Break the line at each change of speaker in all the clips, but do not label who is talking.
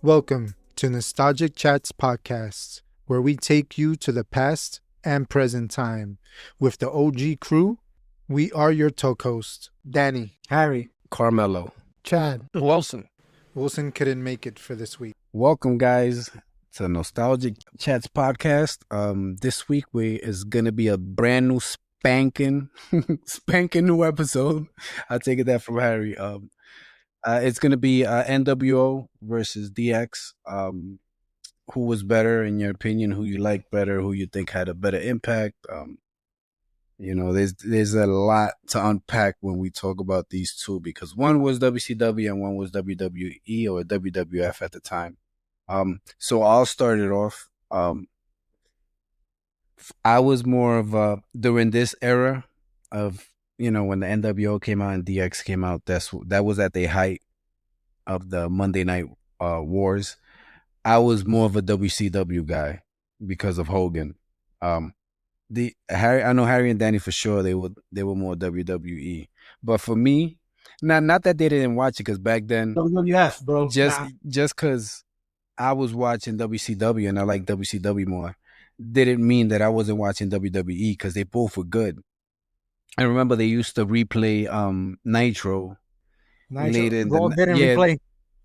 Welcome to Nostalgic Chats Podcast, where we take you to the past and present time. With the OG crew, we are your talk hosts, Danny,
Harry,
Carmelo,
Chad,
Wilson.
Wilson couldn't make it for this week.
Welcome, guys, to Nostalgic Chats Podcast. This week is gonna be a brand new spanking new episode. I take it that from Harry. It's gonna be NWO versus DX. Who was better in your opinion? Who you like better? Who you think had a better impact? There's a lot to unpack when we talk about these two because one was WCW and one was WWE or WWF at the time. So I'll start it off. I was more of during this era of when the NWO came out and DX came out. That was at the height of the Monday Night Wars. I was more of a WCW guy because of Hogan. I know Harry and Danny for sure they were more WWE, but for me, not that they didn't watch it because back then
WWF, bro.
Just because I was watching WCW and I like WCW more, didn't mean that I wasn't watching WWE because they both were good. I remember they used to replay Nitro.
Replay.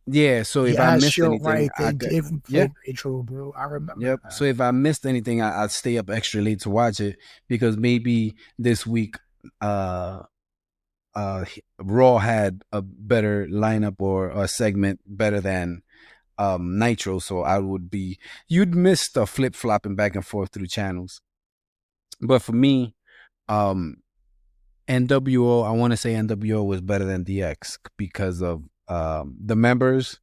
Yeah, so if I missed anything,
right, they did play Nitro, bro. I remember.
Yep. So if I missed anything, I'd stay up extra late to watch it because maybe this week, Raw had a better lineup or a segment better than Nitro. So you'd miss the flip flopping back and forth through channels. But for me, NWO, I want to say NWO was better than DX because of the members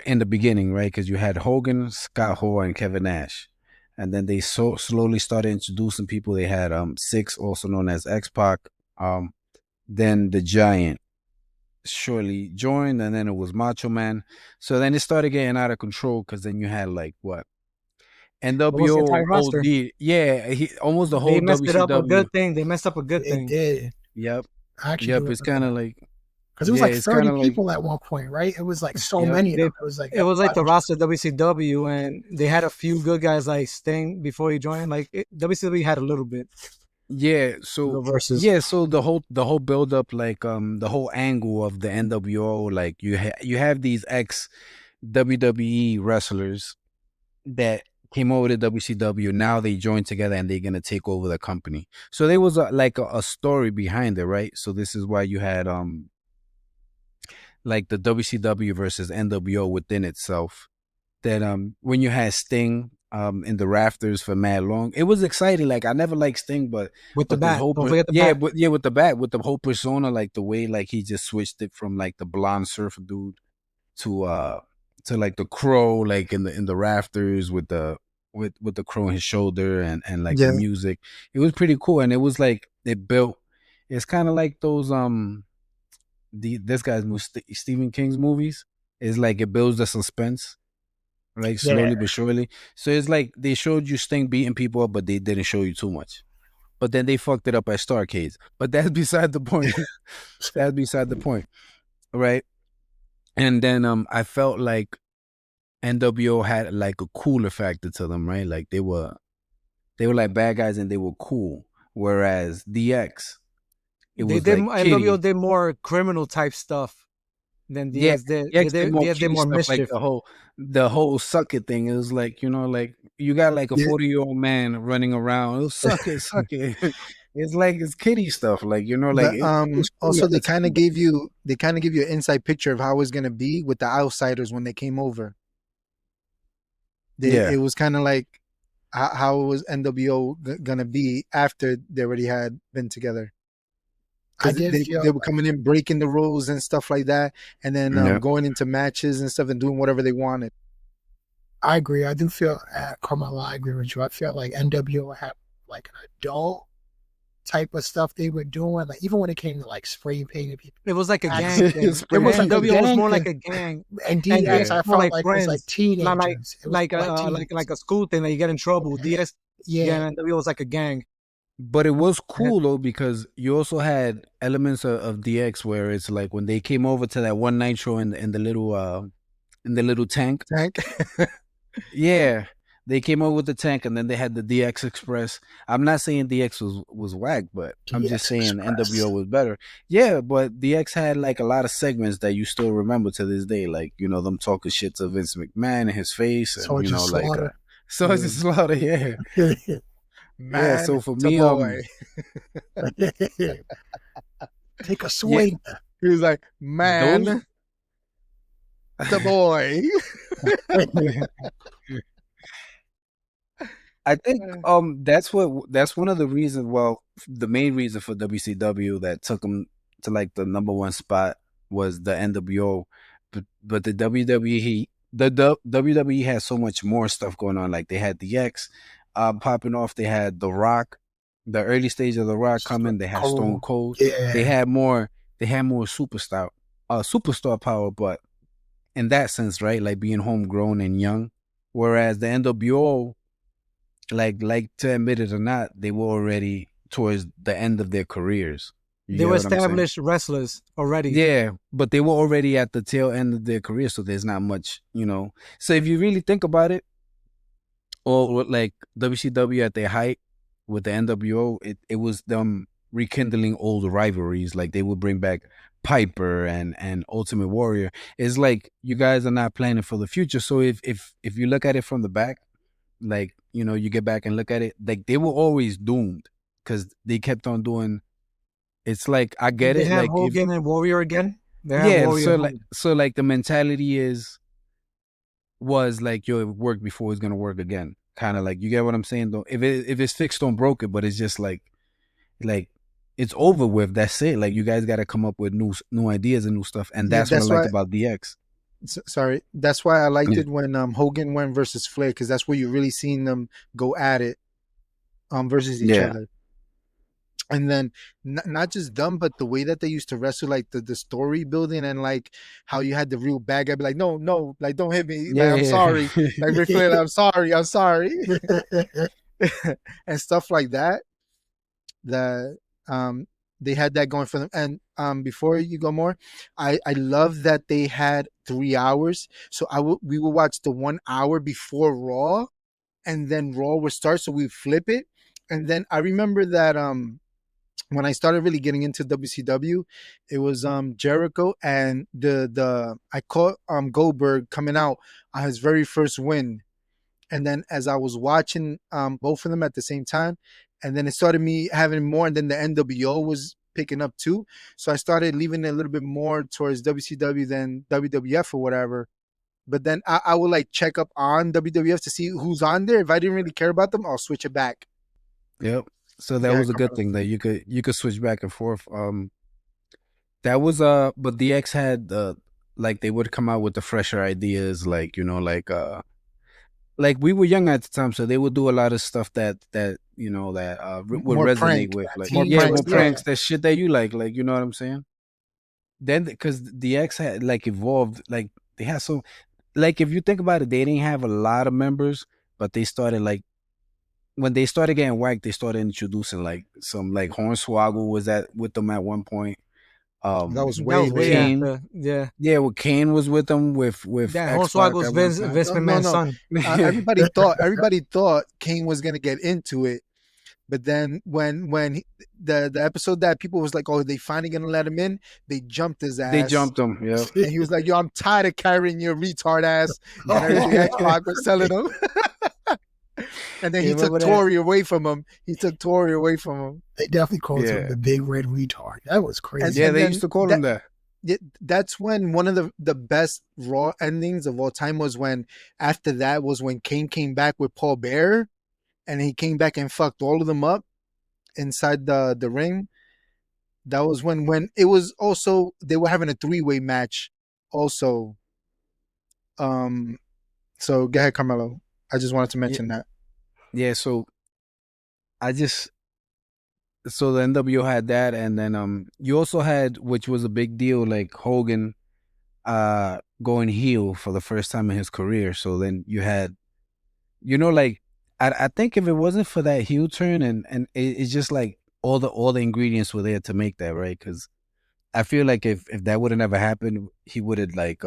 in the beginning, right? Because you had Hogan, Scott Hall, and Kevin Nash. And then they slowly started introducing people. They had Six, also known as X-Pac. Then the Giant surely joined, and then it was Macho Man. So then it started getting out of control because then you had NWO, OD. Yeah, almost the whole WCW.
They messed up a good thing. They messed up a good thing.
They did.
Yep.
It's
kind of like...
Because it was like 30 people at one point, right? It was like so many. It was like
the roster of WCW, and they had a few good guys like Sting before he joined. WCW had a little bit.
Yeah. So So the whole build up, the whole angle of the NWO, like you have these ex WWE wrestlers that came over to WCW. Now they joined together and they're gonna take over the company. So there was a story behind it, right? So this is why you had like the WCW versus NWO within itself. That when you had Sting in the rafters for mad long, it was exciting. Like I never liked Sting, but
with the bat,
with the bat, with the whole persona, like the way like he just switched it from like the blonde surfer dude to like the crow, like in the rafters with the crow on his shoulder and the music. It was pretty cool, and it was like it's kind of like those this guy's Stephen King's movies. Is like it builds the suspense, like slowly but surely. So it's like they showed you Sting beating people up, but they didn't show you too much. But then they fucked it up at Starcades. But that's beside the point. That's beside the point, right? And then I felt like NWO had like a cooler factor to them, right? Like they were like bad guys and they were cool, whereas DX.
NWO did more criminal type stuff than DX did. They did more mischief.
Like the whole suck it thing. It was like, like you got like a 40-year-old man running around. Oh, suck it. It's like it's kiddie stuff. Like,
also they kind of gave you an inside picture of how it was gonna be with the outsiders when they came over. It was kind of like how was NWO gonna be after they already had been together. They were coming in, breaking the rules and stuff like that, and then going into matches and stuff and doing whatever they wanted.
I agree. I do feel, Carmelo, I agree with you. I feel like NWO had like an adult type of stuff they were doing. Like even when it came to like spray painting people,
it was like a gang thing. NWO was more like a gang,
and DX I felt like it was like teenagers,
like a school thing that you get in trouble. DX, NWO was like a gang.
But it was cool though because you also had elements of DX where it's like when they came over to that one Nitro in the little in the little tank. Yeah, they came up with the tank, and then they had the DX Express. I'm not saying DX was whack, but I'm just saying NWO was better. Yeah, but DX had like a lot of segments that you still remember to this day, like them talking shit to Vince McMahon in his face, and like Sergeant Slaughter. Yeah,
man.
Yeah, so for me,
boy.
Take a swing.
Yeah. He was like, man, the boy.
I think that's one of the reasons. Well, the main reason for WCW that took them to like the #1 spot was the NWO, but the WWE has so much more stuff going on. Like they had the X popping off. They had The Rock, the early stage of The Rock coming. They had Stone Cold.
Yeah.
They had more superstar power, but in that sense, right? Like being homegrown and young. Whereas the NWO, like to admit it or not, they were already towards the end of their careers.
They were established wrestlers already.
Yeah, but they were already at the tail end of their career, so there's not much, So if you really think about it, or like WCW at their height with the NWO, it was them rekindling old rivalries. Like they would bring back Piper and Ultimate Warrior. It's like you guys are not planning for the future. So if you look at it from the back, like you get back and look at it, like they were always doomed because they kept on doing. It's like I get
they
it.
Have
like
Hogan and Warrior again.
So like the mentality was like it worked before it's gonna work again. Kind of like, you get what I'm saying though. If it's fixed, don't broke it. But it's just like it's over with. That's it. Like you guys got to come up with new ideas and new stuff, and that's what I liked about DX.
Sorry, that's why I liked it when Hogan went versus Flair, because that's where you really seen them go at it, versus each other. And then not just them, but the way that they used to wrestle, like the story building, and like how you had the real bad guy be like, no, like don't hit me, like, I'm sorry, like Ric Flair, I'm sorry, and stuff like that. That they had that going for them. And before you go more, I love that they had 3 hours. So we would watch the 1 hour before Raw, and then Raw would start. So we flip it, and then I remember that when I started really getting into WCW, it was Jericho and I caught Goldberg coming out on his very first win. And then as I was watching both of them at the same time, and then it started me having more, and then the NWO was picking up too. So I started leaving it a little bit more towards WCW than WWF or whatever. But then I would like check up on WWF to see who's on there. If I didn't really care about them, I'll switch it back.
Yep. So that was a good thing that you could switch back and forth. That was but DX had like they would come out with the fresher ideas, like like we were young at the time, so they would do a lot of stuff that would more resonate with, like more pranks, that shit that you like you know what I'm saying. Then because DX had like evolved, like they had so, like if you think about it, they didn't have a lot of members, but they started like, when they started getting whacked, they started introducing like some, like Hornswoggle was with them at one point.
That was way
Kane. After,
yeah. Well, Kane was with them with
that Hornswoggle's Vince McMahon's son.
Everybody thought Kane was gonna get into it, but then when the episode that people was like, oh, they finally gonna let him in, they jumped his ass.
They jumped him, yeah.
And he was like, yo, I'm tired of carrying your retard ass and everything X-Pac was telling him. And then he took Tori away from him. They
definitely called him the big red retard. That was crazy.
They used to call him that.
That's when one of the best Raw endings of all time was when, after that, was when Kane came back with Paul Bearer, and he came back and fucked all of them up inside the ring. That was when it was also, they were having a 3-way match also. So go ahead, Carmelo. I just wanted to mention that.
Yeah, so the NWO had that, and then you also had, which was a big deal, like Hogan going heel for the first time in his career. So then you had, like I think if it wasn't for that heel turn, and it's just like all the ingredients were there to make that, right? Because I feel like if that would have never happened, he would have like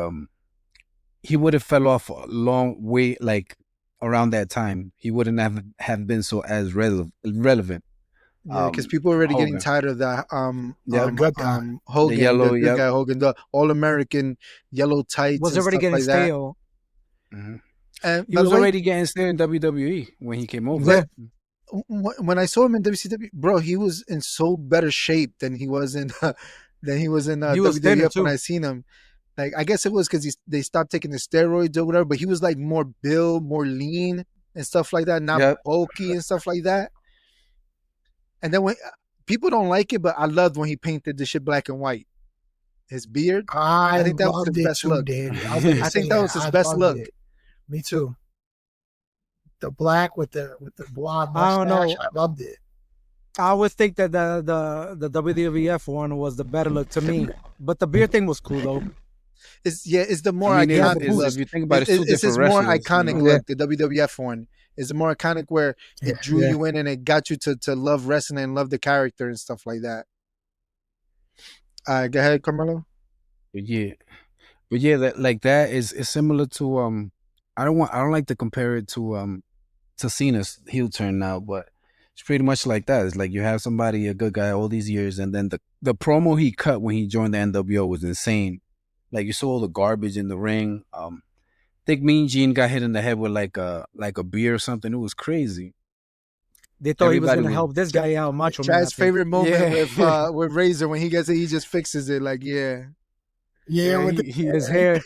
he would have fell off a long way, like around that time. He wouldn't have been so as relevant.
Yeah, because people are already getting tired of that. Hogan, the good guy Hogan, the All-American yellow tights
was already getting
like
stale.
Mm-hmm. And he was already getting stale in WWE when he came over.
Yeah. When I saw him in WCW, bro, he was in so better shape than he was in WWF when I seen him. Like, I guess it was because they stopped taking the steroids or whatever, but he was like more built, more lean and stuff like that, not bulky and stuff like that. And then when people don't like it, but I loved when he painted the shit black and white. His beard, I think that was his best look. I think that was his best look.
Me too. The black with the blonde mustache. I don't know. I loved it.
I always think that the WWF one was the better look to me, but the beard thing was cool though.
It's the more iconic look.
If you think about it, it's
more iconic look. The WWF one is the more iconic, where it drew you in and it got you to love wrestling and love the character and stuff like that. Go ahead, Carmelo.
But yeah, that is similar to I don't like to compare it to Cena's heel turn now, but it's pretty much like that. It's like you have somebody, a good guy, all these years, and then the promo he cut when he joined the NWO was insane. Like, you saw all the garbage in the ring. I think Mean Gene got hit in the head with like a beer or something. It was crazy.
They thought he was going to help this guy out. Macho Man.
Chad's favorite moment with Razor, when he gets it, he just fixes it. Like,
with his hair.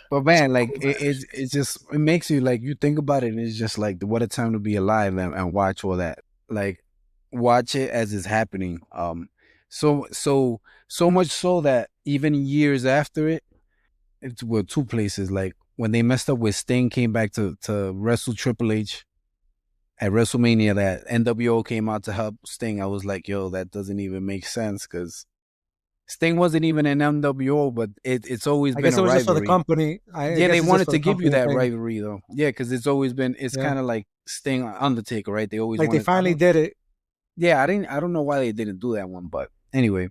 But man, like it just makes you, like, you think about it, and it's just like, what a time to be alive and watch all that. Like, watch it as it's happening. So much so that even years after it's two places. Like, when they messed up with Sting, came back to wrestle Triple H at WrestleMania, that NWO came out to help Sting. I was like, yo, that doesn't even make sense, because Sting wasn't even an NWO, but it's always been a rivalry. I guess it was just
for the company.
They wanted to give you that rivalry, though. Yeah, because it's always been, it's kind of like Sting, Undertaker, right? They always
they finally did it.
Yeah, I don't know why they didn't do that one, but anyway,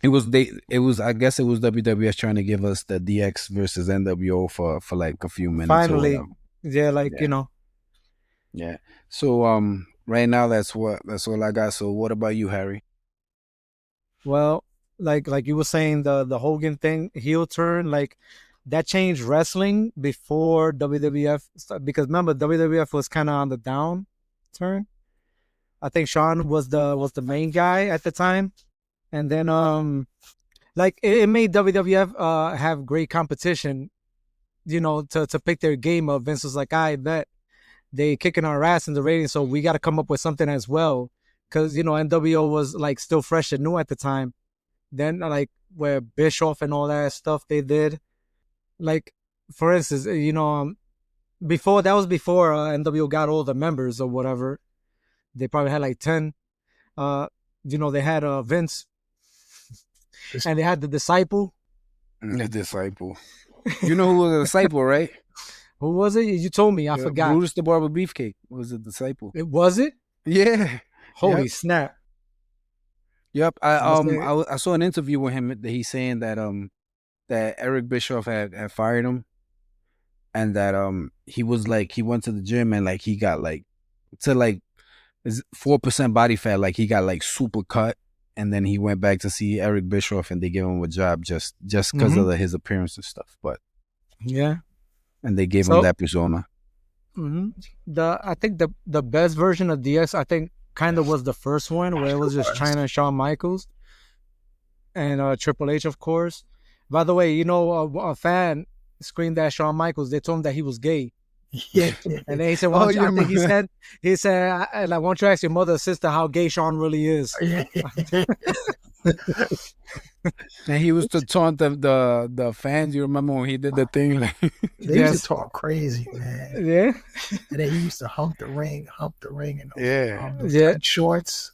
I guess it was WWF trying to give us the DX versus NWO for like a few minutes.
Finally, you know.
Yeah. So right now that's all I got. So what about you, Harry?
Well, like you were saying, the Hogan thing, heel turn, like, that changed wrestling before WWF, because remember, WWF was kind of on the down turn. I think Shawn was the main guy at the time, and then like, it made WWF have great competition, you know, to pick their game up. Vince was like, I bet they kicking our ass in the ratings, so we got to come up with something as well, because, you know, NWO was like still fresh and new at the time. Then, like, where Bischoff and all that stuff they did, like, for instance, you know, before NWO got all the members or whatever. They probably had like 10. You know, they had Vince, and they had the Disciple.
The Disciple. You know who was the Disciple, right?
Who was it? You told me. I forgot.
Brutus the Barber Beefcake was the Disciple.
Was it?
Yeah.
Holy snap.
Yep. I saw an interview with him that he's saying that that Eric Bischoff had fired him, and that he was like, he went to the gym and like he got like to like 4% body fat, like he got like super cut, and then he went back to see Eric Bischoff and they gave him a job just because of his appearance and stuff. But and they gave him that persona.
I think the best version of DX, I think, kind of was the first one, where it was just China and Shawn Michaels and Triple H, of course. By the way, you know, a fan screamed at Shawn Michaels. They told him that he was gay.
Yeah.
And then he said, I think he said, like, why don't you ask your mother or sister how gay Shawn really is?
And he was to taunt the fans. You remember when he did the thing? Like,
they used to talk crazy, man.
Yeah.
And then he used to hump the ring, and
those
tight shorts.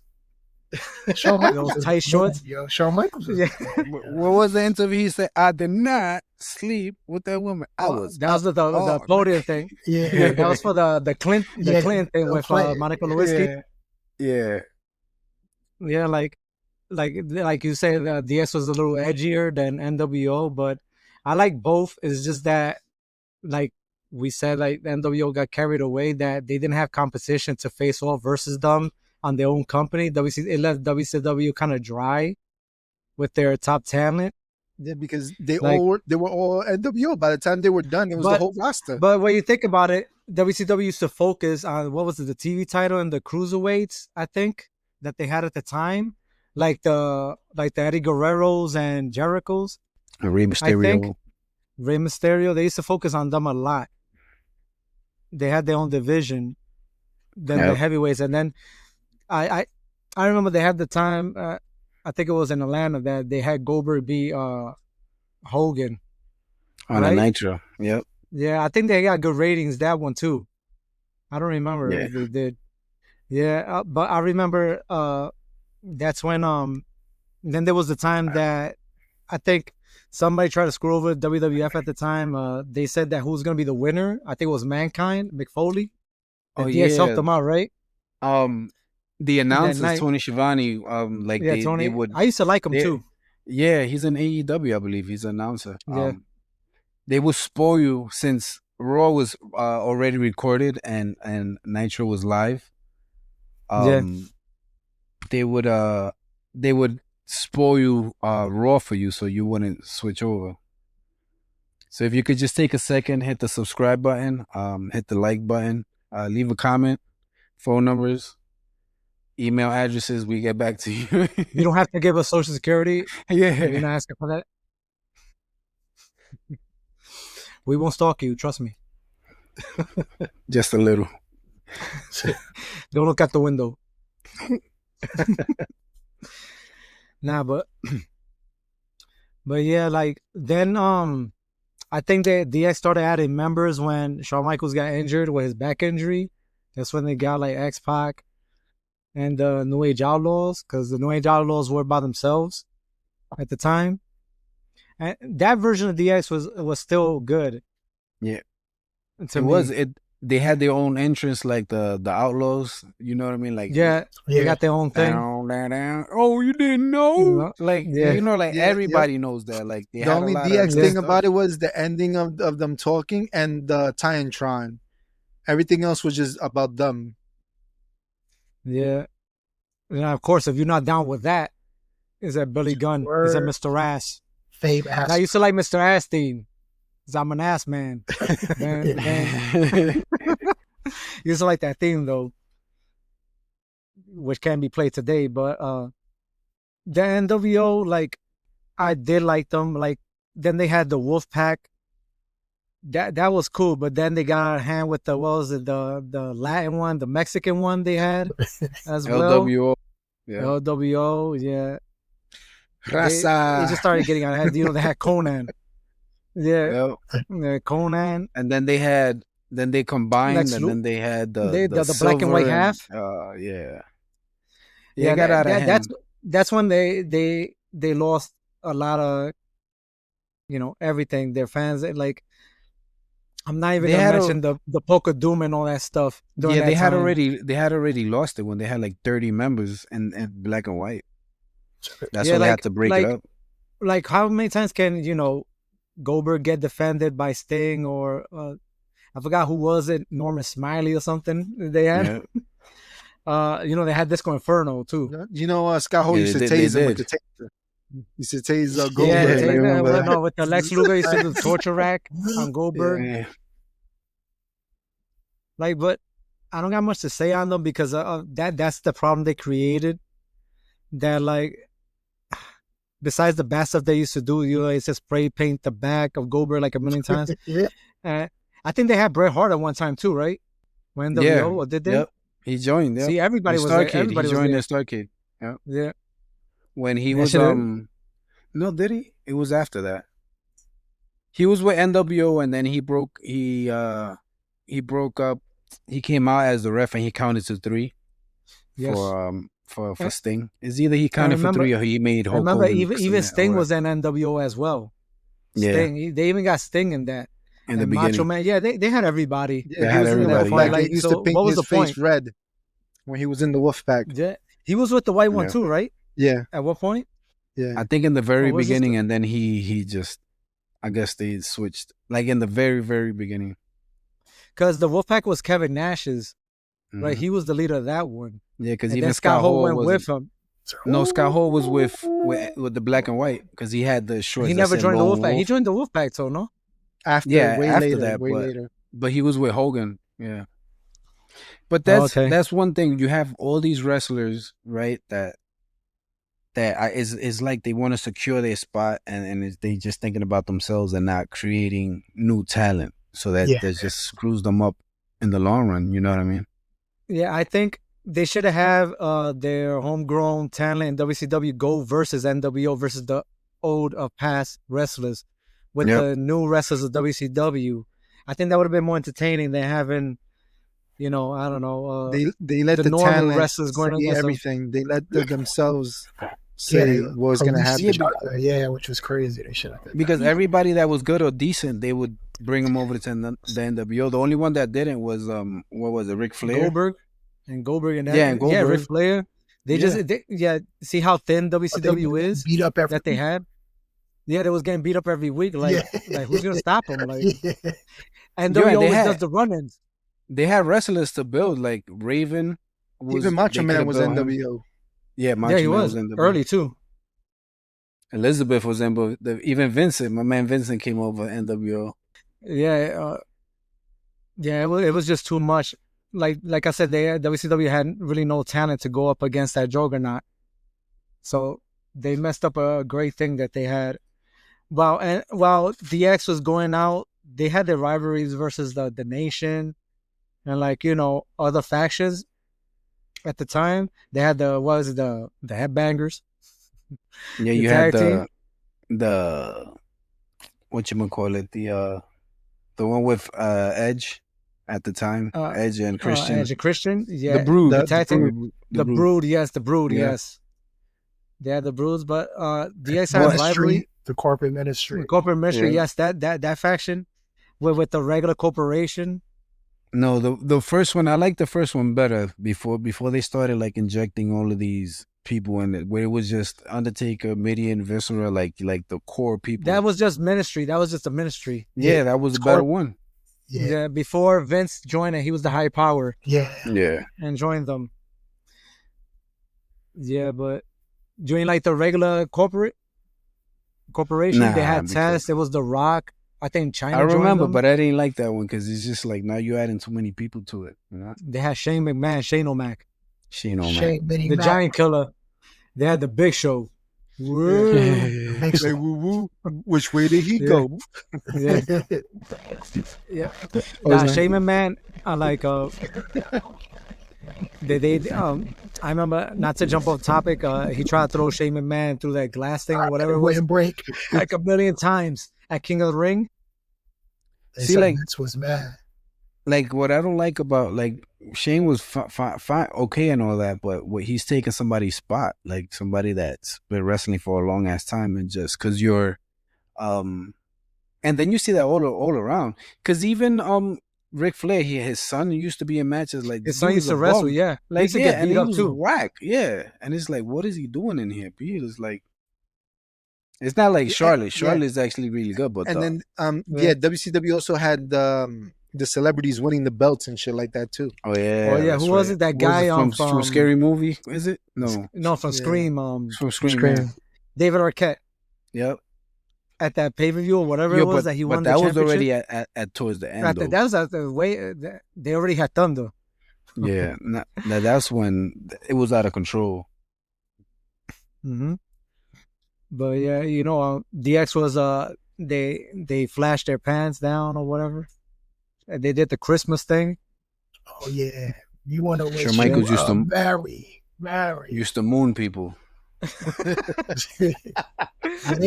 Shawn Michaels,
those tight shorts.
Yo, Shawn Michaels.
What was the interview? He said, "I did not sleep with that woman. I was."
That was the podium thing.
Yeah.
That was for the Clinton thing with Monica Lewinsky.
Yeah.
Yeah, like like you said, DS was a little edgier than NWO, but I like both. It's just that, like we said, like NWO got carried away that they didn't have competition to face off versus them on their own company. It left WCW kind of dry with their top talent.
Yeah, because they were all NWO. By the time they were done, it was the whole roster.
But when you think about it, WCW used to focus on what was it, the TV title and the cruiserweights, I think, that they had at the time, like the Eddie Guerreros and Jerichos.
Rey Mysterio.
Rey Mysterio. They used to focus on them a lot. They had their own division, then the heavyweights, and then I remember they had the time. I think it was in Atlanta that they had Goldberg beat Hogan
on a Nitro. Yep.
Yeah, I think they got good ratings that one too. I don't remember if they did. Yeah, but I remember that's when then there was the time that I think somebody tried to screw over WWF at the time. They said that who was gonna be the winner. I think it was Mankind, Mick Foley. And DX helped them out, right?
The announcers, Tony Schiavone,
Tony,
they would.
I used to like him too.
Yeah, he's an AEW, I believe. He's an announcer.
Yeah.
They would spoil you since Raw was already recorded and Nitro was live. They would spoil you Raw for you so you wouldn't switch over. So if you could just take a second, hit the subscribe button, hit the like button, leave a comment, phone numbers, email addresses, we get back to you.
You don't have to give us Social Security.
Yeah.
You're not asking for that. We won't stalk you, trust me.
Just a little.
Don't look out the window. Nah, but yeah, like then I think that DX started adding members when Shawn Michaels got injured with his back injury. That's when they got like X-Pac and the New Age Outlaws, because the New Age Outlaws were by themselves at the time. And that version of DX was still good.
Yeah. They had their own entrance, like the Outlaws. You know what I mean? Like
they got their own thing.
Oh, you didn't know? Everybody knows that. Like
the only DX thing about it was the ending of them talking and the Tron. Everything else was just about them.
Yeah. And of course, if you're not down with that, is that Billy Gunn? Is that Mr. Ass? I used to like Mr. Ass theme. Cause I'm an ass man. Man. Used to like that theme though, which can be played today. But the NWO, like, I did like them. Like, then they had the Wolf Pack. That was cool. But then they got out of hand with the the Latin one, the Mexican one they had as well.
LWO.
Yeah. LWO. Yeah.
Raza.
They just started getting out of hand. You know, they had Conan. Yeah, Conan,
and then they combined, and then they had the
black and white half.
Yeah, got out of hand.
That's when they lost a lot of, everything. Their fans, like, I'm not even gonna mention the Polka Doom and all that stuff.
Yeah, they had already lost it when they had like 30 members and black and white. That's when they had to break it up.
Like, how many times can Goldberg get defended by Sting, or I forgot who was it, Norman Smiley or something they had. Yeah. They had Disco Inferno too.
Scott Hall used to tase him with the taser. He used to tase Goldberg.
Yeah, with the Lex Luger, he used to do the torture rack on Goldberg. Yeah. Like, but I don't got much to say on them because that's the problem they created. That, like, besides the bad stuff they used to do, it's just spray paint the back of Goldberg like a million times. Yeah. I think they had Bret Hart at one time too, right? When NWO, or did they?
Yep. He joined. Yep.
See, everybody was there. Everybody
he joined the Starcade. Yep.
Yeah.
When he was no, did he? It was after that. He was with NWO, and then he broke up. He came out as the ref, and he counted to 3. Yes. For Sting. It's either he counted for 3 or he made Hulk
Hogan. Even Sting was in NWO as well. Sting, yeah. They even got Sting in that.
In the beginning.
Macho Man, they had everybody.
Yeah, they had everybody. Like, he used to paint his face red when he was in the Wolf Pack.
Yeah. He was with the white one too, right?
Yeah.
At what point?
Yeah.
I think in the very beginning, and then he just, I guess they switched, like in the very, very beginning.
Because the Wolfpack was Kevin Nash's, right? He was the leader of that one.
Yeah, because even Scott
Hall went with him.
No, Scott Hall was with the black and white because he had the shorts.
He never joined the Wolfpack. He joined the Wolfpack, so no.
After that, way later.
But he was with Hogan. Yeah. But that's one thing. You have all these wrestlers, right? That is like they want to secure their spot, and they just thinking about themselves and not creating new talent. So that just screws them up in the long run. You know what I mean?
Yeah, I think they should have their homegrown talent in WCW go versus NWO versus the old past wrestlers with the new wrestlers of WCW. I think that would have been more entertaining than having, I don't know.
They let the talent wrestlers going against everything. They let themselves say what was going to happen.
Yeah, which was crazy. They should have.
Because everybody that was good or decent, they would bring them over to the NWO. The only one that didn't was what was it, Ric Flair?
Goldberg and that.
Yeah, and Goldberg.
Yeah, Ric Flair. See how thin WCW is?
Beat up
that they had. Yeah, they was getting beat up every week. Like who's gonna stop them? Like, and WWE always does the run-ins.
They had wrestlers to build, like Raven.
Even Macho Man was NWO.
Yeah, Macho Man was NWO.
Early too.
Elizabeth was in, but even Vincent, my man Vincent, came over NWO.
Yeah, it was just too much. Like I said, WCW had really no talent to go up against that juggernaut. So they messed up a great thing that they had. While DX was going out, they had their rivalries versus the Nation and other factions. At the time, they had the Headbangers.
Yeah, you had the whatchamacallit, the one with Edge at the time. Edge and Christian.
Yeah.
The Brood.
The Brood, yes, the Brood, yes. They had the Broods, but DX had rivalry.
The Corporate Ministry.
Yes, that faction with the regular corporation.
No, the first one, I like the first one better before they started like injecting all of these people in it, where it was just Undertaker, Mideon, Viscera, like the core people.
That was just ministry. That was just a ministry.
Yeah, that was a better one.
Yeah, before Vince joined it, he was the high power.
Yeah.
And joined them. Yeah, but joining like the regular corporation, they had Test. It was The Rock. I think China.
I remember, but I didn't like that one because it's just like now you're adding too many people to it. You know?
They had Shane McMahon, Shane O'Mac,
the
Giant Killer. They had the Big Show.
Which way did he go?
Yeah. Shane McMahon. I remember, not to jump off topic, he tried to throw Shane McMahon through that glass thing or whatever it was.
Break
like a million times at King of the Ring.
See, like Vince was mad.
Like what I don't like about Shane was fine, okay, and all that, but what he's taking somebody's spot, like somebody that's been wrestling for a long ass time, and just because you're, and then you see that all around, because even Ric Flair, his son used to be in matches like
his son used to wrestle, yeah,
like
he used to get beat up too.
Whack, yeah, and it's like, what is he doing in here? It's like. It's not like Charlotte. Charlotte is actually really good, but
then WCW also had the celebrities winning the belts and shit like that too.
Oh yeah,
who was it? That guy
from Scary Movie? Is it? No,
from Scream.
From Scream.
Yeah. David Arquette.
Yep.
At that pay-per-view or whatever it was that he won.
But that was already at towards the end.
That was at the way they already had Thunder.
Yeah, that's when it was out of control.
Mm-hmm. But yeah, DX was they flashed their pants down or whatever. And they did the Christmas thing.
Oh yeah, you want to wish
Shawn Michaels used to
marry.
Used to moon people.
They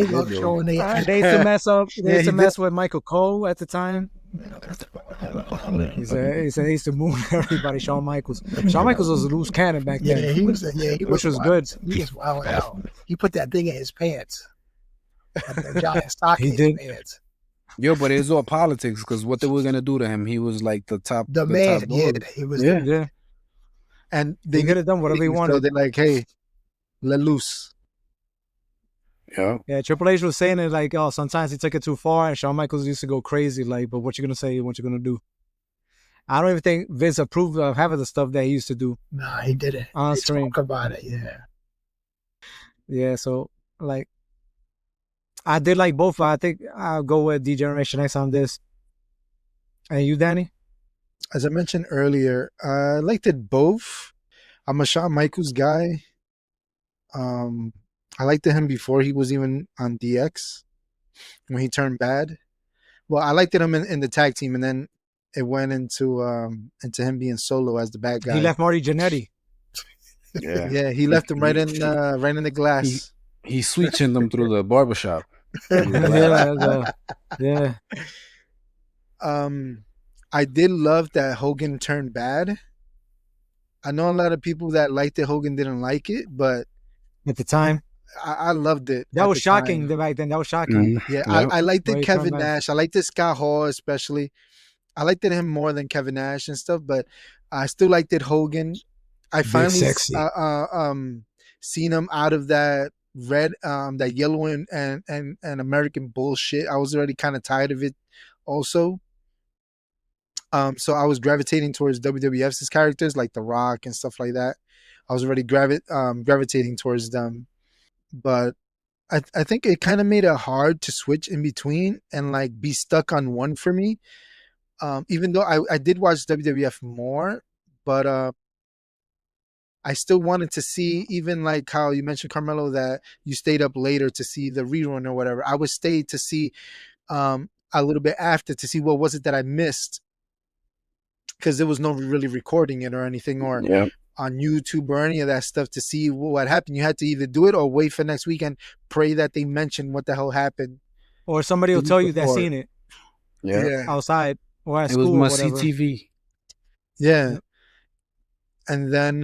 love showing
they used to mess up. They used to mess with Michael Cole at the time. He said he used to moon everybody. Shawn Michaels was a loose cannon back then.
Yeah, he was
which was good.
He was wild out. He put that thing in his pants. That giant stock in his pants.
Yo, but it was all politics because what they were gonna do to him, he was like the
man.
Top
yeah, he was.
Yeah.
And
they could have done whatever he wanted.
So they're like, hey, let loose.
Yeah, Triple H was saying it like, oh, sometimes he took it too far, and Shawn Michaels used to go crazy, like, but what you gonna say, what you gonna do? I don't even think Vince approved of half of the stuff that he used to do.
Nah, he didn't.
On
They
screen.
talk about it, yeah.
Yeah, so like, I did like both. I think I'll go with D-Generation X on this. And you, Danny?
As I mentioned earlier, I liked it both. I'm a Shawn Michaels guy. I liked him before he was even on DX when he turned bad. Well, I liked him in the tag team, and then it went into him being solo as the bad guy.
He left Marty Jannetty.
Yeah, he left him right in the glass.
He's switching them through the barbershop.
Yeah.
I did love that Hogan turned bad. I know a lot of people that liked it. Hogan didn't like it, but
at the time,
I loved it.
That was shocking back then. That was shocking.
Yeah, I liked it. Kevin Nash. I liked it. Scott Hall especially. I liked it him more than Kevin Nash and stuff, but I still liked it Hogan. I finally seen him out of that red, that yellow and American bullshit. I was already kind of tired of it, also. So I was gravitating towards WWF's characters like The Rock and stuff like that. I was already gravitating towards them, but I think it kind of made it hard to switch in between and like be stuck on one for me. Even though I did watch WWF more, but I still wanted to see, even like how you mentioned, Carmelo, that you stayed up later to see the rerun or whatever. I would stay to see a little bit after to see what was it that I missed, because there was no really recording it or anything, or on YouTube or any of that stuff to see what happened. You had to either do it or wait for next weekend, pray that they mention what the hell happened.
Or somebody will tell you they've seen it.
Yeah.
Outside or at
it
school.
It was must see TV.
Yeah. And then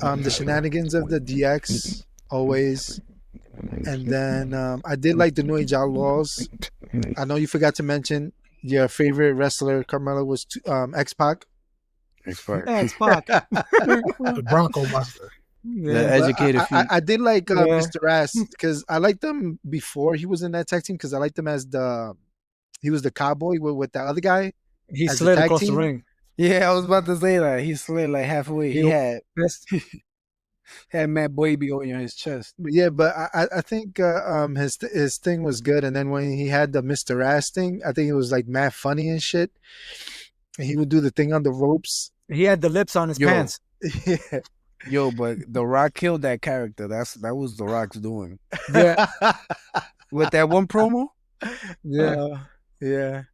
the shenanigans of the DX, always. And then I did like the New Age Outlaws. I know you forgot to mention your favorite wrestler, Carmelo, was X-Pac.
X-Pac.
The Bronco Buster.
Yeah. The educated feet.
I did like Mr. Ass, because I liked him before he was in that tag team, because I liked him as he was the cowboy with that other guy.
He slid across the ring.
Yeah, I was about to say that. He slid like halfway. He had Matt Baby on his chest.
Yeah, but I think his thing was good. And then when he had the Mr. Ass thing, I think it was like mad funny and shit. And he would do the thing on the ropes.
He had the lips on his pants.
Yeah.
Yo, but The Rock killed that character. That was The Rock's doing.
Yeah.
With that one promo?
Yeah.
Yeah.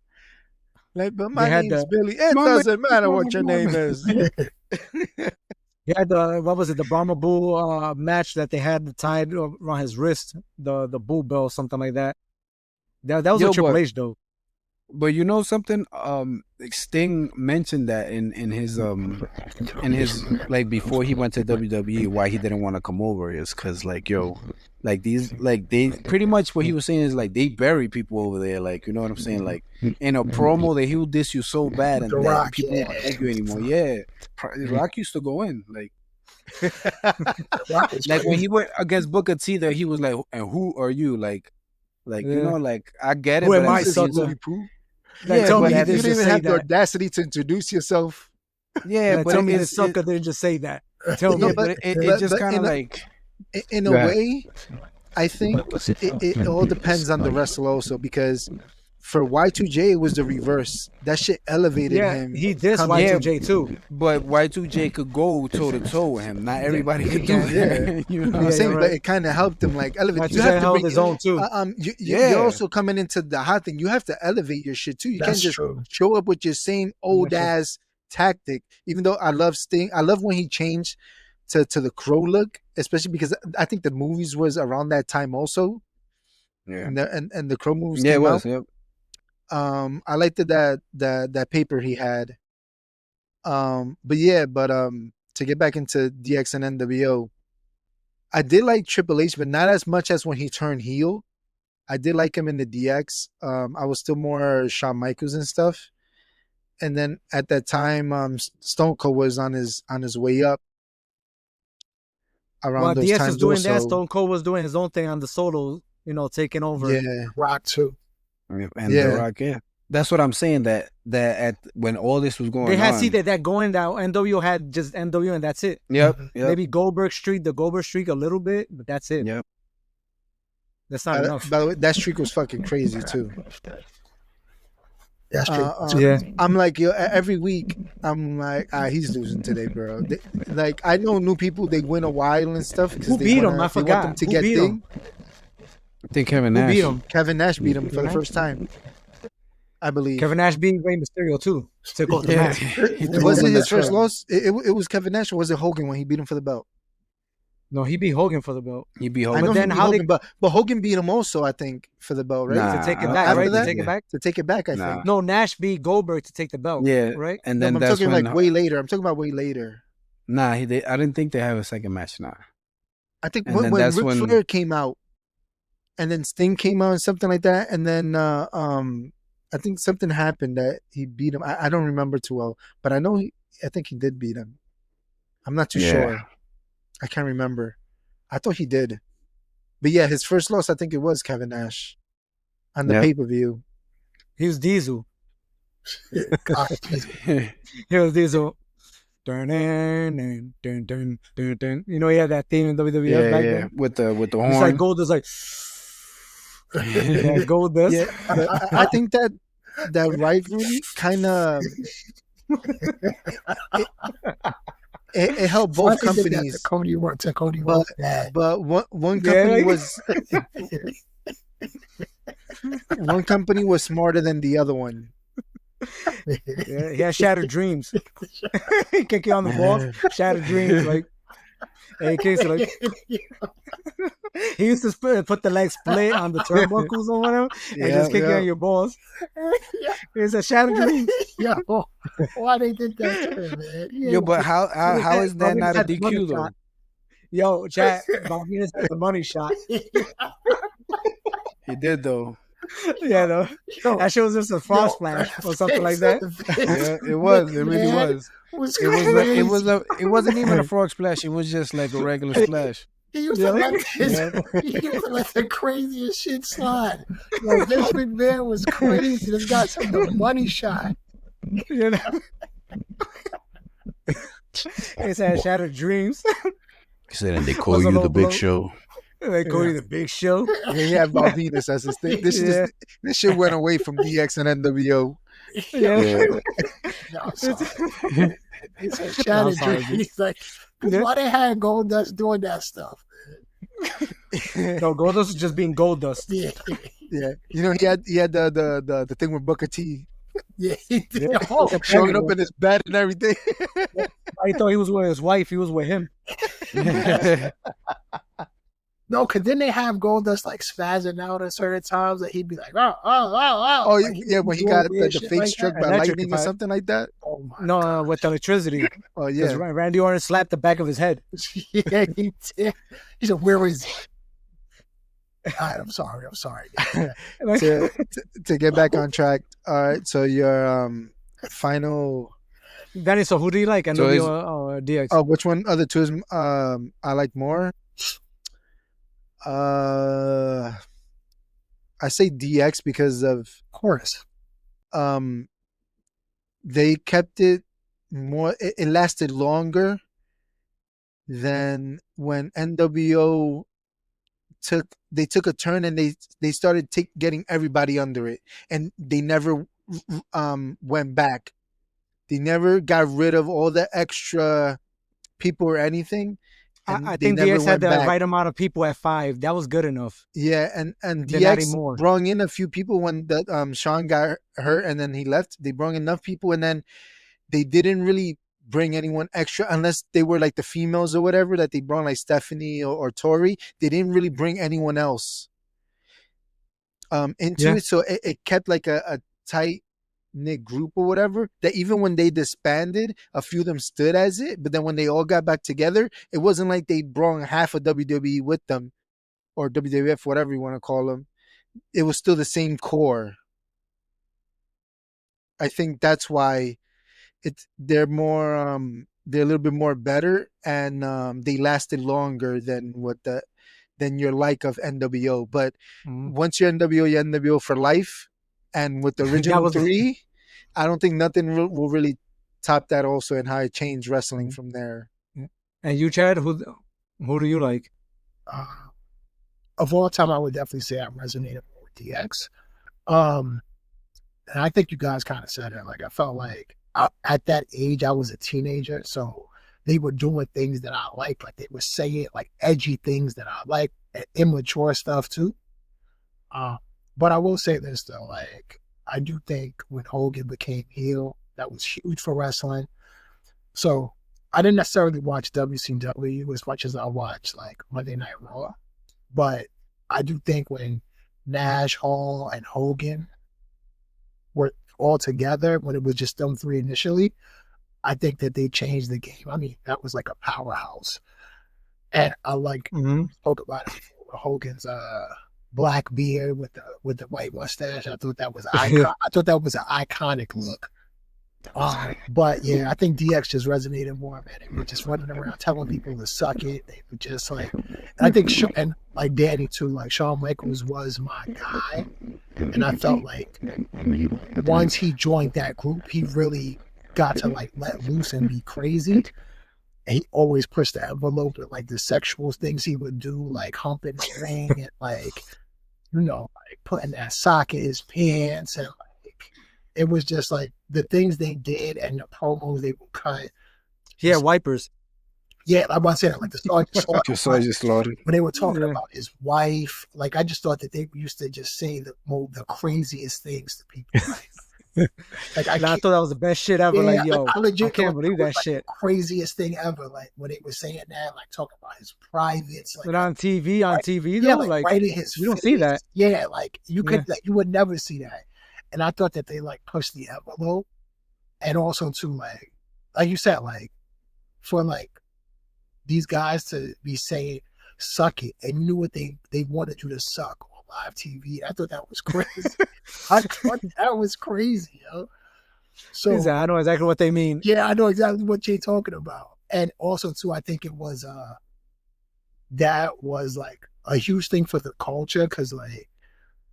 Like, but my name's Billy. It doesn't matter what your name is.
He had the Brahma Bull match that they had tied around his wrist, the Bull Bell, something like that. That was a Triple H though.
But you know something? Sting mentioned that in his like before he went to WWE, why he didn't want to come over is because they pretty much what he was saying is like they bury people over there, like, you know what I'm saying? Like in a promo he'll diss you so bad and that people won't like you anymore. Yeah, Rock used to go in like. Like when he went against Booker T, there he was like, "And who are you?" Like you know, like I get it.
Who
but
am I, sucker?
Like, tell me, you didn't even have the audacity to introduce yourself.
Yeah, but tell me the sucker didn't just say that. Tell me,
but it just kind of like,
in a way, I think it all depends on the wrestler also, because for Y2J, it was the reverse. That shit elevated him.
He dissed Y2J too.
But Y2J could go toe to toe with him. Not everybody could do that.
You know what I'm saying? Right. But it kind of helped him like elevate.
You have to held his own too.
You're also coming into the hot thing. You have to elevate your shit too. You can't just show up with your same old ass tactic. Even though I love Sting, I love when he changed to the Crow look, especially because I think the movies was around that time also.
Yeah,
and the Crow movies.
Yeah, it was. Yep.
I liked that paper he had. To get back into DX and NWO, I did like Triple H, but not as much as when he turned heel. I did like him in the DX. I was still more Shawn Michaels and stuff. And then at that time, Stone Cold was on his way up. around
While
those
DS was
times
doing that,
also.
Stone Cold was doing his own thing on the solo, taking over.
Yeah.
Rock too.
And
Yeah.
The Rock, yeah. That's what I'm saying. That at when all this was going
They had
on,
that going down. NWO had just NWO and that's it.
Yep.
Maybe the Goldberg streak a little bit, but that's it.
Yep.
That's not enough.
By the way, that streak was fucking crazy too.
That's true.
Yeah.
I'm like, yo, every week, I'm like, he's losing today, bro. Like, I know new people, they win a while and stuff.
Who beat him? I forgot.
Want them to
Who
get
beat him?
I think Kevin Nash.
Who beat him?
Kevin Nash beat him for the first time, I believe.
Kevin Nash beat Rey Mysterio too. Took off the mask.
Was it his first loss? It was Kevin Nash, or was it Hogan when he beat him for the belt?
No, he beat Hogan for the belt.
He beat
I
Hogan.
know
then
he beat
how
Hogan, but Hogan beat him also, I think, for the belt, right?
Nah,
to take it back,
after
right?
that?
To take it back.
To take it back, I
Nah.
think.
No, Nash beat Goldberg to take the belt.
Yeah,
right.
And
No,
then
but I'm
that's
talking
when
like way later. I'm talking about way later.
Nah, I didn't think they have a second match. Nah.
I think
And
when
then
Ric
that's when-
Flair came out, and then Sting came out and something like that, and then I think something happened that he beat him. I don't remember too well, but I know I think he did beat him. I'm not too sure. I can't remember. I thought he did. But yeah, his first loss, I think it was Kevin Nash on the pay-per-view.
He was Diesel.
Yeah,
He was Diesel. Dun, dun, dun, dun, dun, dun. He had that theme in WWF back then.
With the horn.
It's like Goldust, like yeah, Goldust.
Yeah, I think that rivalry kind of it helped both companies.
Cody worked.
But one company was one company was smarter than the other one.
Yeah, he had shattered dreams. He kick you on the balls, shattered dreams. Like, hey, kicks like he used to put the leg split on the turnbuckles or whatever, and just kick you on your balls. It's a shattered dream.
Yo, why they did that to him, man?
Yo, but how is that not a DQ though?
Yo, chat, Valvinus had the money shot.
He did though.
Yeah, though. That shit was just a frog splash or something like that.
Yeah, it was. It really was. It wasn't even a frog splash. It was just like a regular splash.
He used to let the craziest shit slide. Like, this big man was crazy. This guy took the money shot.
You know? It's had shattered dreams.
He said, and they call you the Big Show.
They call you the Big Show.
Yeah, he had Valvinus as his thing. This shit went away from DX and NWO.
Yeah.
No, he said shattered dreams. He's like, why they had Goldust doing that stuff?
No, Goldust was just being Goldust.
Yeah.
Yeah. He had the thing with Booker T.
Yeah, he did.
Yeah.
Oh,
Showing up in his bed and everything.
I thought he was with his wife. He was with him.
no, because then they have Goldust like spazzing out at certain times that he'd be like, oh.
Oh,
like,
yeah, when he got the
shit
face
like
struck
that.
by
Electric
lightning or
pipe.
something like that.
Oh my
No, with electricity.
Oh,
Because
yeah.
Randy Orton slapped the back of his head.
yeah, he did. He said, where was he? All right, I'm sorry.
To get back on track. All right, so your final.
Danny, so who do you like?
So
NWO or DX?
Oh, which one of the two is I like more? I say DX because of
course.
they kept it more. It lasted longer than when NWO took a turn and they started getting everybody under it, and they never went back. They never got rid of all the extra people or anything.
I think DX had the right amount of people at 5. That was good enough.
Yeah, and
They're not
DX
anymore.
brought in a few people when Sean got hurt and then he left. They brought enough people, and then they didn't really bring anyone extra unless they were like the females or whatever that they brought, like Stephanie or Tori. They didn't really bring anyone else into it, so it kept like a tight knit group or whatever, that even when they disbanded, a few of them stood as it, but then when they all got back together, it wasn't like they brought half of WWE with them, or WWF, whatever you want to call them. It was still the same core. I think that's why they're more they're a little bit more better, and they lasted longer than your like of NWO. But once you're NWO for life, and with the original three, I don't think nothing will really top that. Also, and how it changed wrestling from there.
And you, Chad, who do you like?
Of all time, I would definitely say I resonated with DX. And I think you guys kind of said it. Like, I felt like at that age, I was a teenager, so they were doing things that I liked. Like, they were saying like edgy things that I like, immature stuff too. But I will say this though, like, I do think when Hogan became heel, that was huge for wrestling. So I didn't necessarily watch WCW as much as I watched like Monday Night Raw, but I do think when Nash, Hall, and Hogan were all together, when it was just them three initially, I think that they changed the game. I mean, that was like a powerhouse. And I like spoke about it before, Hogan's black beard with the white mustache. I thought that was icon. I thought that was an iconic look. But yeah, I think DX just resonated more, man. They were just running around telling people to suck it. They were just like, I think, and like Danny too, like Shawn Michaels was my guy. And I felt like once he joined that group, he really got to like let loose and be crazy. And he always pushed the envelope with like the sexual things he would do, like humping the ring and like, you know, like putting that sock in his pants, and like it was just like the things they did and the promos they would cut.
Yeah, wipers.
Yeah, I want to say that, like the
Sergeant Slaughter.
When they were talking about his wife, like I just thought that they used to just say the craziest things to people. Like
I thought that was the best shit ever. Yeah, like, yo, I can't believe that
like
shit.
The craziest thing ever. Like when they were saying that, like talking about his privates. Like,
but on TV,
yeah,
though,
like right in his
you don't see that.
Yeah, like you could, like you would never see that. And I thought that they like pushed the envelope, and also too, like you said, like for like these guys to be saying "suck it," and you knew what they wanted you to suck on live TV. I thought that was crazy. I thought that was crazy, yo. So
I know exactly what they mean.
Yeah, I know exactly what you're talking about. And also too, I think it was that was like a huge thing for the culture, because like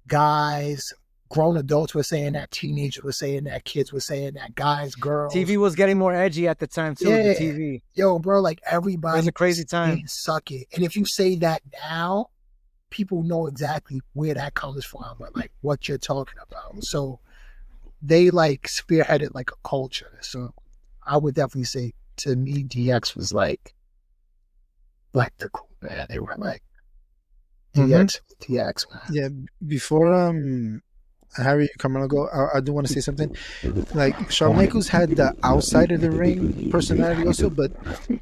guys, grown adults were saying that, teenagers were saying that, kids were saying that, guys, girls.
TV was getting more edgy at the time too.
Yeah.
The TV.
Yo, bro, like everybody.
It was a crazy time.
Suck it. And if you say that now, people know exactly where that comes from, but like what you're talking about. So they like spearheaded like a culture. So I would definitely say, to me, DX was like the cool man. They were like DX, man.
Yeah, before Harry Carmelo go, I do want to say something. Like Shawn Michaels had the outside of the ring personality also, but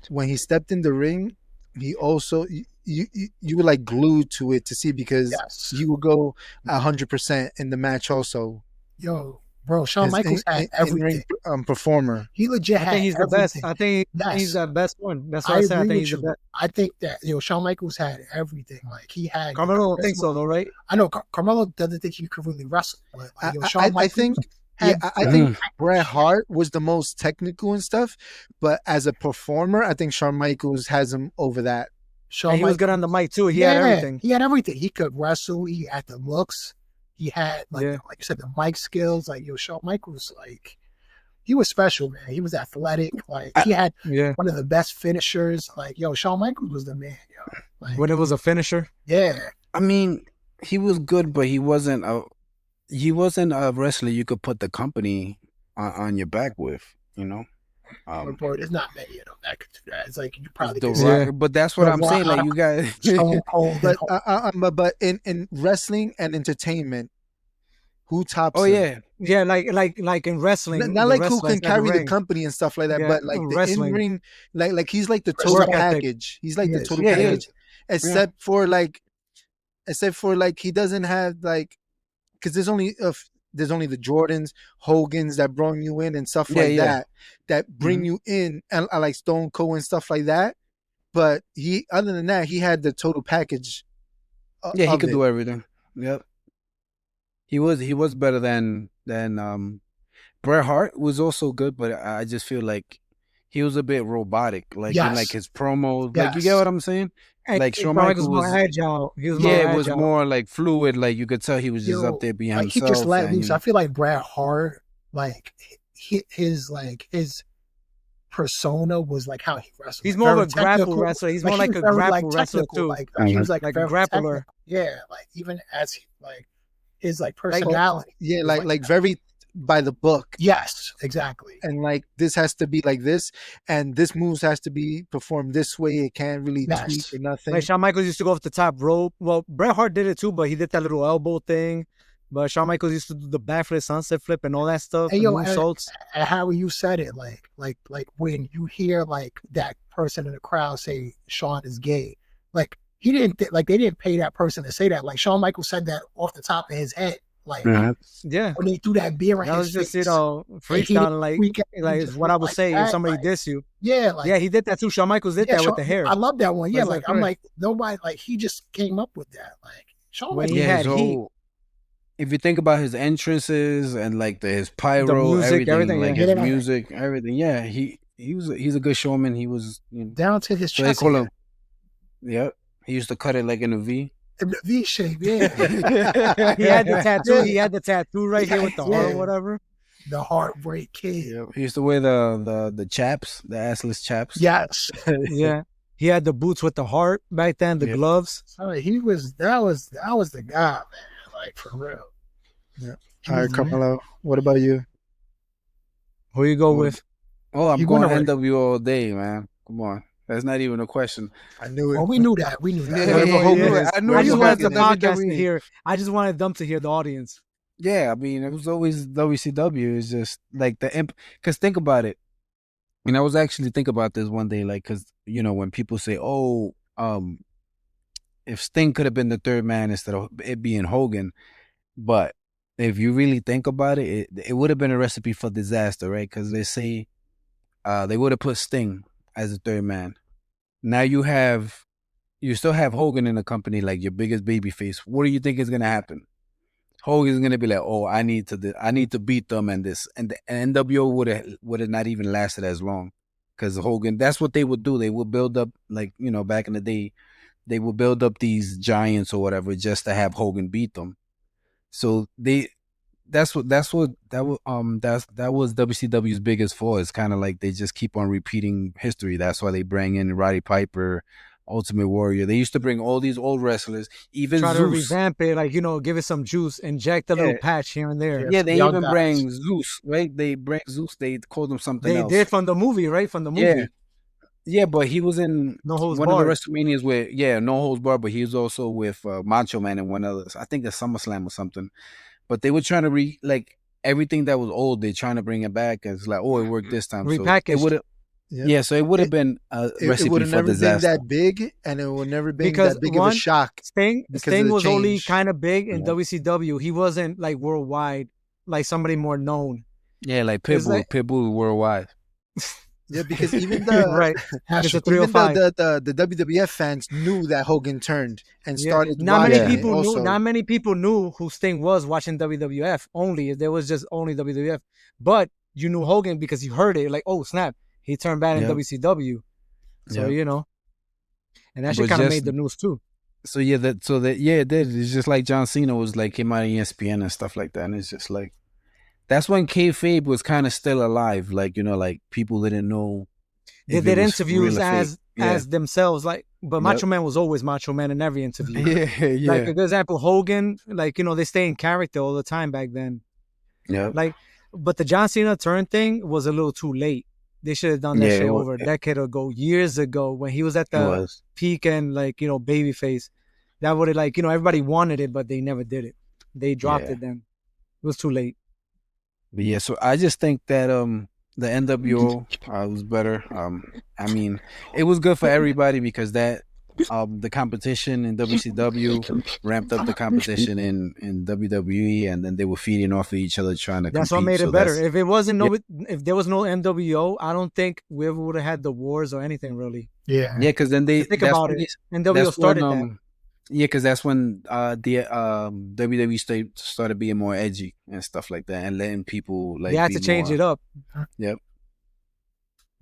when he stepped in the ring, he also you were like glued to it to see, because you would go 100% in the match also.
Yo, bro, Shawn Michaels had everything.
Performer.
He legit had
he's
everything.
The best. I think he's the best one. That's what I said. I think he's the best.
I think that Shawn Michaels had everything. Like he had.
Carmelo don't think so though, right?
I know Carmelo doesn't think he could really wrestle. But like, Shawn Michaels
I think Bret Hart was the most technical and stuff, but as a performer, I think Shawn Michaels has him over that.
He was good on the mic too. He had everything.
He had everything. He could wrestle. He had the looks. He had like you said, the mic skills. Like Shawn Michaels, like he was special, man. He was athletic. Like he had one of the best finishers. Like Shawn Michaels was the man. Like,
when it was a finisher.
Yeah,
I mean, he was good, but he wasn't a wrestler you could put the company on your back with. You know.
It's not many of them that could do that. It's like you probably
but that's what I'm saying. Like you guys,
but in wrestling and entertainment, who tops?
Oh yeah,
like in wrestling,
not like who can carry the company and stuff like that, but like the in-ring, like he's like the total package. He's like the total package, except for like he doesn't have like, because there's only the Jordans, Hogans that bring you in and stuff like that bring you in, and like Stone Cold and stuff like that. But other than that, he had the total package.
He could do everything. Yep. He was better than Bret Hart was also good, but I just feel like he was a bit robotic, like in like
Yes.
his promos.
Yes.
Like, you get what I'm saying?
And
Like
Shawn
Shawn
Michaels
Michaels
was more agile. He was more
it
agile.
was more like fluid. Like you could tell he was just up there being
like
himself.
He just let
and,
loose. I feel like Bret Hart, like his persona was like how he wrestled.
He's
like,
more of
very
a grapple
technical.
wrestler. He's
Like,
more
he
like
was
a
very,
grapple
like,
wrestler
technical.
too.
Like he was like
a
very
grappler.
technical. Yeah, like even as like his like personality.
Yeah, like very by the book.
Yes, exactly.
And like this has to be like this, and this moves has to be performed this way. It can't really tweak or nothing.
Like Shawn Michaels used to go off the top rope. Well, Bret Hart did it too, but he did that little elbow thing. But Shawn Michaels used to do the backflip, sunset flip, and all that stuff.
And
moonsaults.
And how you said it, like when you hear like that person in the crowd say Shawn is gay, like he didn't like they didn't pay that person to say that. Like Shawn Michaels said that off the top of his head. Like
yeah,
when they threw that beer in
that
his
was just
face,
freestyling like what I would say if somebody diss you.
Yeah,
yeah, he did that too. Shawn Michaels did that with the hair.
I love that one. Yeah, like I'm like nobody like he just came up with that. Like Shawn
when he had heat.
If you think about his entrances and like his pyro,
the music, everything,
like his music, everything, yeah, he's a good showman. He was
down to his chest.
They call him. Yep, he used to cut it like in a V.
In the V shape, yeah.
He had the tattoo. He had the tattoo right here with the heart or whatever.
The Heartbreak Kid.
Yep. He used to wear the chaps, the assless chaps.
Yes.
Yeah. He had the boots with the heart back then, the gloves.
I mean, that was the guy, man. Like for real.
Yeah. All right, Carmelo. What about you?
Who you go with?
Oh, I'm going NWO all day, man. Come on. That's not even a question.
I knew it.
Oh, we knew that. We knew that.
I knew
I just wanted the podcast
WWE.
to hear. I just wanted them to hear, the audience.
Yeah, I mean, it was always WCW. It's just like because think about it. And I was actually thinking about this one day, like, because, when people say, oh, if Sting could have been the third man instead of it being Hogan, but if you really think about it, it would have been a recipe for disaster, right? Because they say they would have put Sting as the third man. Now you still have Hogan in the company, like your biggest babyface. What do you think is gonna happen? Hogan's gonna be like, oh, I need to beat them, and the NWO would have not even lasted as long, because Hogan. That's what they would do. They would build up, like, back in the day, they would build up these giants or whatever just to have Hogan beat them. So that was WCW's biggest flaw. It's kind of like they just keep on repeating history. That's why they bring in Roddy Piper, Ultimate Warrior. They used to bring all these old wrestlers, even
try
Zeus.
to revamp it, like, give it some juice, inject a little patch here and there.
Yeah, they even bring Zeus, right? They bring Zeus. They called him something else.
They did from the movie, right? From the movie.
Yeah, but he was in
No Holds
one
Barred.
of the WrestleManias with No Holds Barred, but he was also with Macho Man and one other. I think the SummerSlam or something. But they were trying to everything that was old. They're trying to bring it back. And it's like, oh, it worked this time.
Repackaged.
So it would have. Yeah, so it would have been a recipe for disaster. It would have
never been that big, and it would never been that big of a shock.
Sting was only kind of big in WCW. He wasn't like worldwide, like somebody more known.
Yeah, like Pitbull. Pitbull worldwide.
Yeah, because even the the WWF fans knew that Hogan turned and started.
Not many people knew who Sting was watching WWF. Only there was just only WWF, but you knew Hogan because you heard it. Like, oh snap, he turned bad in WCW. So and that shit kind of made the news too.
So it did. It's just like John Cena was like came out of ESPN and stuff like that, and it's just like. That's when kayfabe was kind of still alive, like like people didn't know.
They did interviews as themselves, like, but Macho Man was always Macho Man in every interview.
Yeah.
Like a good example, Hogan, like they stay in character all the time back then.
Yeah.
Like, but the John Cena turn thing was a little too late. They should have done that shit over a decade ago, years ago, when he was at the peak and babyface. That would have everybody wanted it, but they never did it. They dropped it then. It was too late.
But yeah, so I just think that the NWO was better. I mean, it was good for everybody because that the competition in WCW ramped up the competition in WWE, and then they were feeding off of each other trying to compete.
That's what made it better. If it wasn't if there was no NWO, I don't think we ever would have had the wars or anything really.
Yeah,
because then think
about it. NWO started that.
Yeah, because that's when the WWE started being more edgy and stuff like that, and letting people
they had to change it up.
Yep.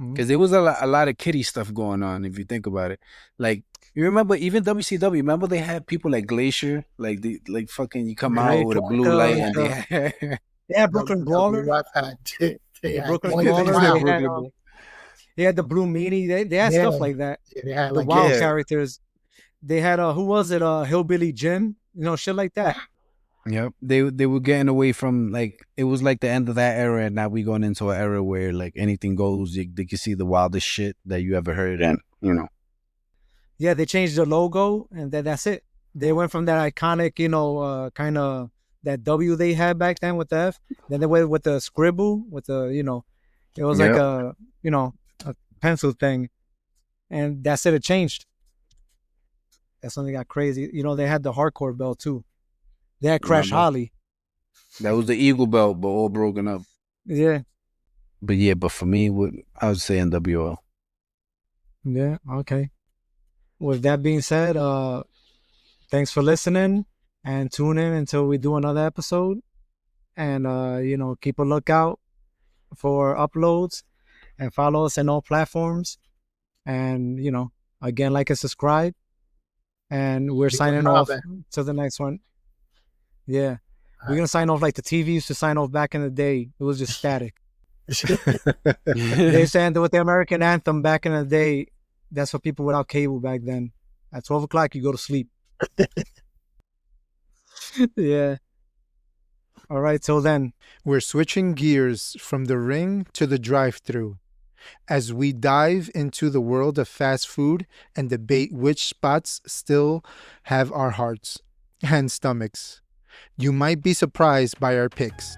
Because there was a lot of kiddie stuff going on, if you think about it. Like, you remember even WCW, remember they had people like Glacier, like fucking you come out with a blue light and
they had Brooklyn Brawler.
They had
Brooklyn Brawler. They had the Blue Meanie. They had stuff like that.
They had
the wild characters. They had who was it? Hillbilly Jim. You know, shit like that.
Yep, they were getting away from, like, it was like the end of that era, and now we going into an era where like anything goes. They can see the wildest shit that you ever heard, and you know.
Yeah, they changed the logo, and that's it. They went from that iconic, you know, kind of that W they had back then with the F. Then they went with the scribble, with the, you know, it was like a, you know, a pencil thing, and that's it. It changed. That's when they got crazy. You know, they had the hardcore belt too. They had Crash Holly.
That was the Eagle belt, but all broken up.
Yeah.
But for me, I would say NWO.
Yeah, okay. With that being said, thanks for listening, and tune in until we do another episode. And, you know, keep a lookout for uploads and follow us on all platforms. And, you know, again, like and subscribe. And we're signing off to the next one. Yeah. We're going to sign off like the TV used to sign off back in the day. It was just static. They said with the American anthem back in the day, that's for people without cable back then. At 12 o'clock, you go to sleep. Yeah. All right, till then.
We're switching gears from the ring to the drive-thru as we dive into the world of fast food and debate which spots still have our hearts and stomachs. You might be surprised by our picks.